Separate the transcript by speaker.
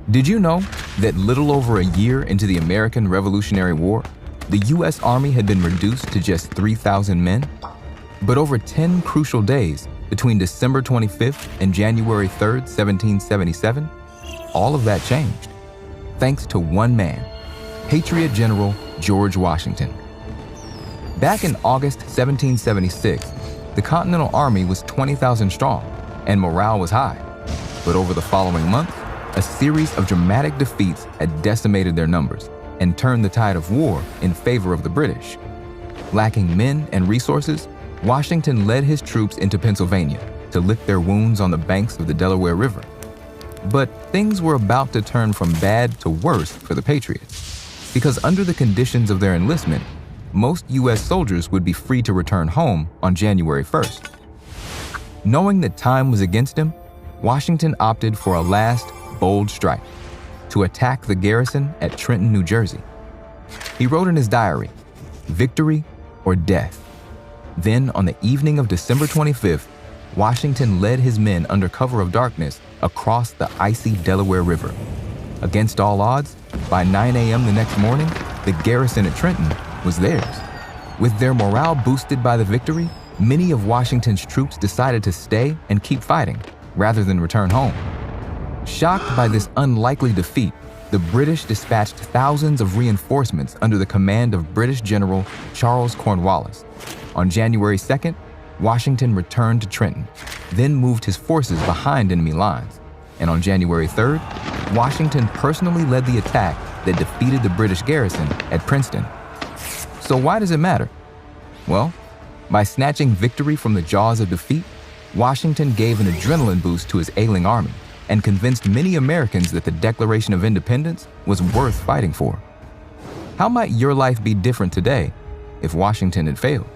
Speaker 1: Did you know that little over a year into the American Revolutionary War, the U.S. Army had been reduced to just 3,000 men? But over 10 crucial days between December 25th and January 3rd, 1777, all of that changed, thanks to one man, Patriot General George Washington. Back in August 1776, the Continental Army was 20,000 strong, and morale was high. But over the following months, a series of dramatic defeats had decimated their numbers and turned the tide of war in favor of the British. Lacking men and resources, Washington led his troops into Pennsylvania to lick their wounds on the banks of the Delaware River. But things were about to turn from bad to worse for the Patriots, because under the conditions of their enlistment, most U.S. soldiers would be free to return home on January 1st. Knowing that time was against him, Washington opted for a last, bold strike to attack the garrison at Trenton, New Jersey. He wrote in his diary, "Victory or death." Then, on the evening of December 25th, Washington led his men under cover of darkness across the icy Delaware River. Against all odds, by 9 a.m. the next morning, the garrison at Trenton was theirs. With their morale boosted by the victory, many of Washington's troops decided to stay and keep fighting, rather than return home. Shocked by this unlikely defeat, the British dispatched thousands of reinforcements under the command of British General Charles Cornwallis. On January 2nd, Washington returned to Trenton, then moved his forces behind enemy lines. And on January 3rd, Washington personally led the attack that defeated the British garrison at Princeton. So why does it matter? Well, by snatching victory from the jaws of defeat, Washington gave an adrenaline boost to his ailing army and convinced many Americans that the Declaration of Independence was worth fighting for. How might your life be different today if Washington had failed?